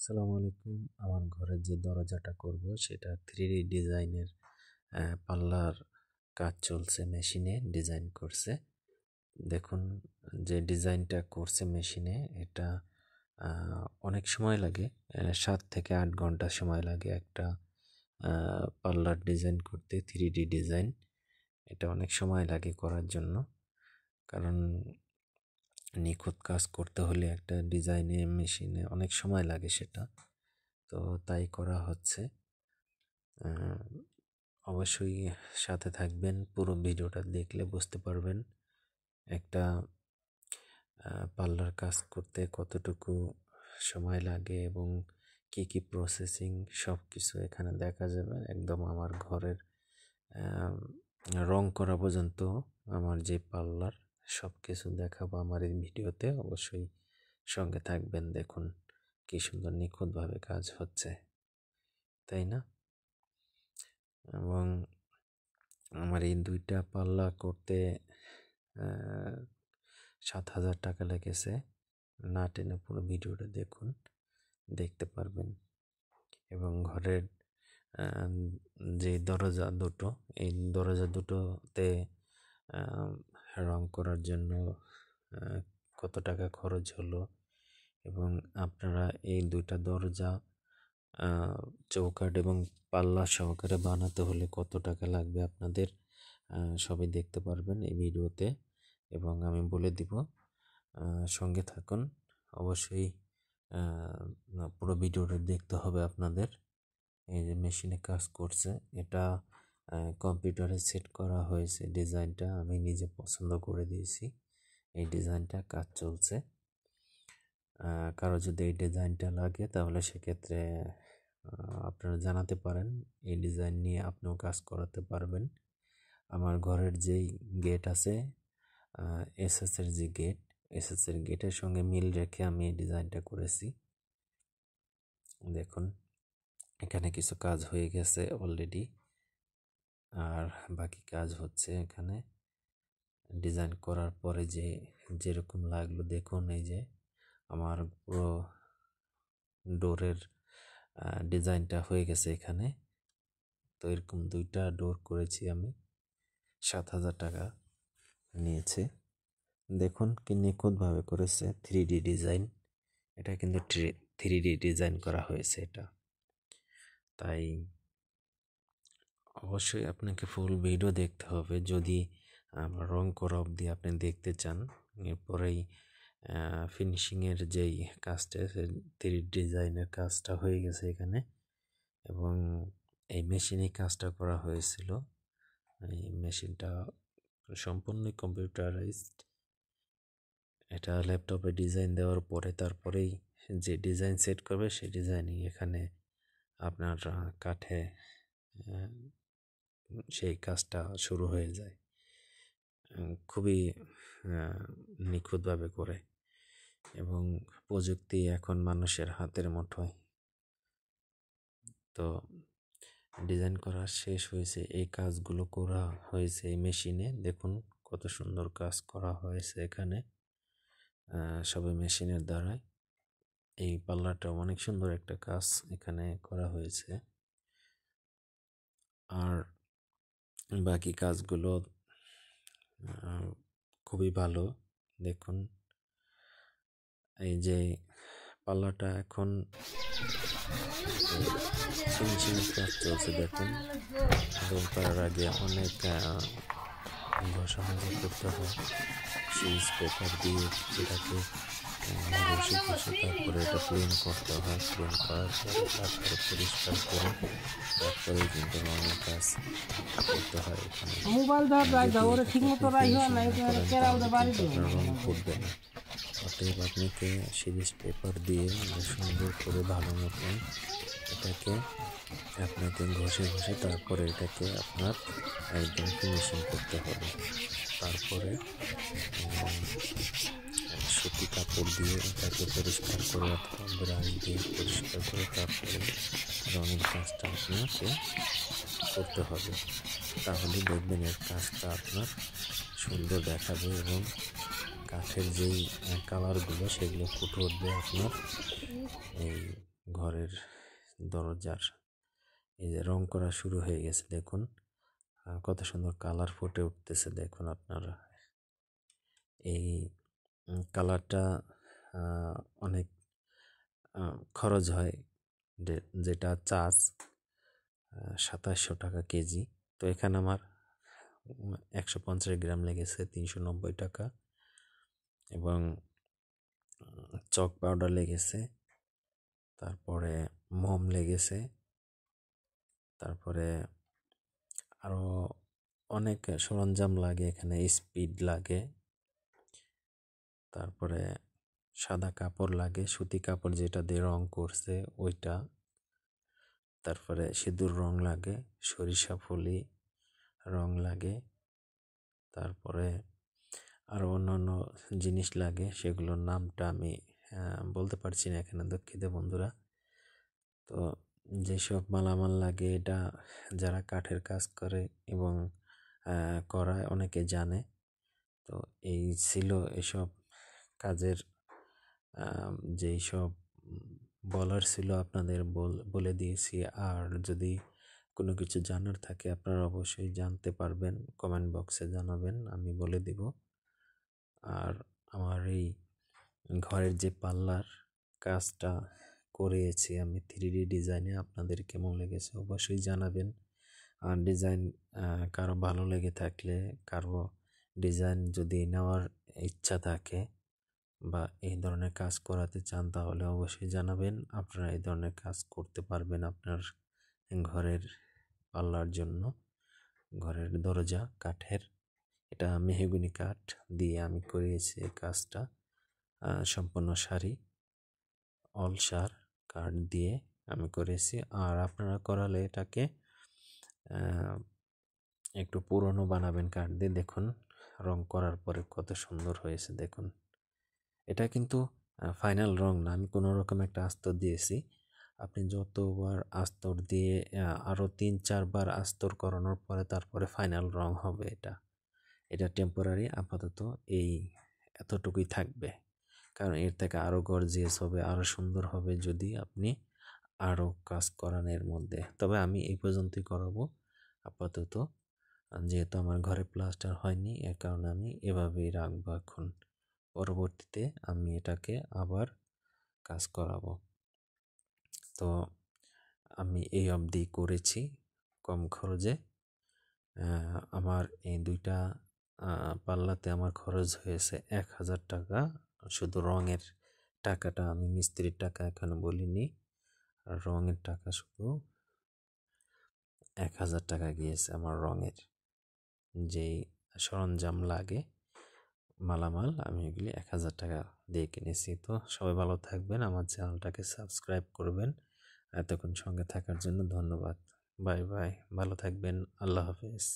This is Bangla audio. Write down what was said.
আসসালামু আলাইকুম। আমার ঘরের যে দরজাটা করব সেটা 3D ডিজাইনের পাল্লার কাজ চলছে, মেশিনে ডিজাইন করছে। দেখুন, যে ডিজাইনটা করছে মেশিনে এটা অনেক সময় লাগে, 7 থেকে 8 ঘন্টা সময় লাগে একটা পাল্লার ডিজাইন করতে। 3D ডিজাইন এটা অনেক সময় লাগে করার জন্য, কারণ নিখুঁত কাজ করতে হলে একটা ডিজাইনে মেশিনে অনেক সময় লাগে, সেটা তো তাই করা হচ্ছে। অবশ্যই সাথে থাকবেন, পুরো ভিডিওটা দেখলে বুঝতে পারবেন একটা পার্লার কাজ করতে কতটুকু সময় লাগে এবং কি কি প্রসেসিং সব কিছু এখানে দেখা যাবে। একদম আমার ঘরের রং করা পর্যন্ত আমার যে পার্লার সব কিছু দেখাবো আমার এই ভিডিওতে। অবশ্যই সঙ্গে থাকবেন, দেখুন কি সুন্দর নিখুঁতভাবে কাজ হচ্ছে, তাই না? এবং আমার এই 2টা পাল্লা করতে 7,000 টাকা লেগেছে। না টেনে পুরো ভিডিওটা দেখুন, দেখতে পারবেন। এবং ঘরের যে দরজা দুটো, এই দরজা দুটোতে রং করার জন্য কত টাকা খরচ হলো এবং আপনারা এই 2টা দরজা চৌকাঠ এবং পাল্লা সহকারে বানাতে হলে কত টাকা লাগবে আপনাদের সবই দেখতে পারবেন এই ভিডিওতে, এবং আমি বলে দিব। সঙ্গে থাকুন, অবশ্যই পুরো ভিডিওটা দেখতে হবে আপনাদের। এই যে মেশিনে কাজ করছে, এটা কম্পিউটারে সেট করা হয়েছে। ডিজাইনটা আমি নিজে পছন্দ করে দিয়েছি, এই ডিজাইনটা কাজ চলছে। কারো যদি এই ডিজাইনটা লাগে তাহলে সেক্ষেত্রে আপনারা জানাতে পারেন, এই ডিজাইন নিয়ে আপনিও কাজ করাতে পারবেন। আমার ঘরের যেই গেট আছে, এসএসের যে গেট, এসএসের গেটের সঙ্গে মিল রেখে আমি এই ডিজাইনটা করেছি। দেখুন, এখানে কিছু কাজ হয়ে গেছে অলরেডি, আর বাকি কাজ হচ্ছে। এখানে ডিজাইন করার পরে যেরকম লাগলো দেখুন, এই যে আমার পুরো ডোরের ডিজাইনটা হয়ে গেছে এখানে। তো এরকম 2টা ডোর করেছি আমি, 7,000 টাকা নিয়েছে। দেখুন কি নিখুঁতভাবে করেছে, 3D ডিজাইন। এটা কিন্তু 3D ডিজাইন করা হয়েছে এটা, তাই অবশ্যই আপনাকে ফুল ভিডিও দেখতে হবে যদি রং করা অবধি আপনি দেখতে চান। এরপরেই ফিনিশিংয়ের যেই কাজটা, 3D ডিজাইনের কাজটা হয়ে গেছে এখানে, এবং এই মেশিনে কাজটা করা হয়েছিল। এই মেশিনটা সম্পূর্ণ কম্পিউটারাইজড। এটা ল্যাপটপে ডিজাইন দেওয়ার পরে তারপরেই যে ডিজাইন সেট করবে সেই ডিজাইনই এখানে আপনার কাঠে সেই কাজটা শুরু হয়ে যায়। খুবই নিখুঁতভাবে করে, এবং প্রযুক্তি এখন মানুষের হাতের মুঠোয়। তো ডিজাইন করা শেষ হয়েছে, এই কাজগুলো করা হয়েছে এই মেশিনে। দেখুন কত সুন্দর কাজ করা হয়েছে এখানে, সবই মেশিনের দ্বারাই। এই পাল্লাটা অনেক সুন্দর একটা কাজ এখানে করা হয়েছে, আর বাকি কাজগুলো খুবই ভালো। দেখুন, এই যে পাল্লাটা এখন ফিনিশিংয়ের কাজ চলছে। দেখুন, রং করার আগে অনেক ঘষা মাজা করতে হয় সুইচ পেপার দিয়ে, যেটাকে ঘষে ঘষে তারপরে এটা প্লেন করতে হয়। প্লেন করার পরে তারপরে পরিষ্কার করে তারপরে কিন্তু রঙের কাজ করতে হয়। এখানে রং ফুটবে না, অতএব আপনাকে সিরিজ পেপার দিয়ে সুন্দর করে ভালো মতন এটাকে আপনাকে ঘষে ঘষে তারপরে এটাকে আপনার একদম ফিনিশিং করতে হবে। তারপরে সুতি কাপড় দিয়ে এটাকে পরিষ্কার করে অথবা ব্রাশ দিয়ে পরিষ্কার করে তারপরে রঙের কাজটা আপনাকে করতে হবে। তাহলে দেখবেন এর কাজটা আপনার সুন্দর দেখাবে এবং কাঠের যেই কালারগুলো সেগুলো ফুটে উঠবে আপনার এই ঘরের দরজার এই যে রং করা শুরু হয়ে গেছে, দেখুন কত সুন্দর কালার ফুটে উঠতেছে। দেখুন আপনারা এই কালারটা অনেক খরচ হয়, যেটা চার্জ 2700 টাকা কেজি। তো এখানে আমার 150 গ্রাম লেগেছে 390 টাকা, এবং চক পাউডার লেগেছে, তারপরে মোম লেগেছে, তারপরে আরও অনেক সরঞ্জাম লাগে, এখানে স্পিড লাগে, তারপরে সাদা কাপড় লাগে, সুতি কাপড় যেটা দিয়ে রং করছে ওইটা, তারপরে সিঁদুর রং লাগে, সরিষা ফুলি রং লাগে, তারপরে আরও অন্যান্য জিনিস লাগে, সেগুলোর নামটা আমি বলতে পারছি না এখানে, দুঃখিত বন্ধুরা। তো যেসব মালামাল লাগে এটা যারা কাঠের কাজ করে এবং করায় অনেকে জানে। তো এই ছিল এসব কাজের যেই সব বলার ছিল আপনাদের বলে দিয়েছি। আর যদি কোনো কিছু জানার থাকে আপনারা অবশ্যই জানতে পারবেন, কমেন্ট বক্সে জানাবেন, আমি বলে দিব। আর আমার এই ঘরের যে পাল্লার কাজটা করেছি আমি 3D ডিজাইনে, আপনাদের কেমন লেগেছে অবশ্যই জানাবেন। আর ডিজাইন কারো ভালো লেগে থাকলে, কারো ডিজাইন যদি নেওয়ার ইচ্ছা থাকে বা এই ধরনের কাজ করাতে চান, তাহলে অবশ্যই জানাবেন। আপনারা এই ধরনের কাজ করতে পারবেন আপনার ঘরের পাল্লার জন্য। ঘরের দরজা কাঠের, এটা মেহগনি কাঠ দিয়ে আমি করিয়েছি এই কাজটা, সম্পূর্ণ শাড়ি অল শার কাঠ দিয়ে আমি করেছি। আর আপনারা করালে এটাকে একটু পুরনো বানাবেন কাঠ দিয়ে। দেখুন রং করার পরে কত সুন্দর হয়েছে দেখুন। এটা কিন্তু ফাইনাল রং না, আমি কোনো রকম একটা আস্তর দিয়েছি। আপনি যতবার আস্তর দিয়ে আরও 3-4 বার আস্তর করানোর পরে তারপরে ফাইনাল রং হবে। এটা টেম্পোরারি, আপাতত এই এতটুকুই থাকবে, কারণ এর থেকে আরও গর্জিয়াস হবে, আরও সুন্দর হবে যদি আপনি আরও কাজ করান এর মধ্যে। তবে আমি এই পর্যন্তই করাবো আপাতত, যেহেতু আমার ঘরে প্লাস্টার হয়নি, এর কারণে আমি এভাবেই রাখবো এখন। পরবর্তীতে আমি এটাকে আবার কাজ করাবো। তো আমি এই অবধি করেছি কম খরচে। আমার এই দুইটা পাল্লাতে আমার খরচ হয়েছে 1000 টাকা। শুধু রঙের টাকাটা, আমি মিস্ত্রির টাকা এখনো বলিনি, আর রঙের টাকা শুধু 1000 টাকা গিয়েছে আমার। রঙের যেই সরঞ্জাম লাগে মালামাল, আমি এগুলি 1000 টাকা দিয়ে কিনেছি। তো সবাই ভালো থাকবেন, আমার চ্যানেলটাকে সাবস্ক্রাইব করবেন। এতক্ষণ সঙ্গে থাকার জন্য ধন্যবাদ। বাই বাই, ভালো থাকবেন, আল্লাহ হাফেজ।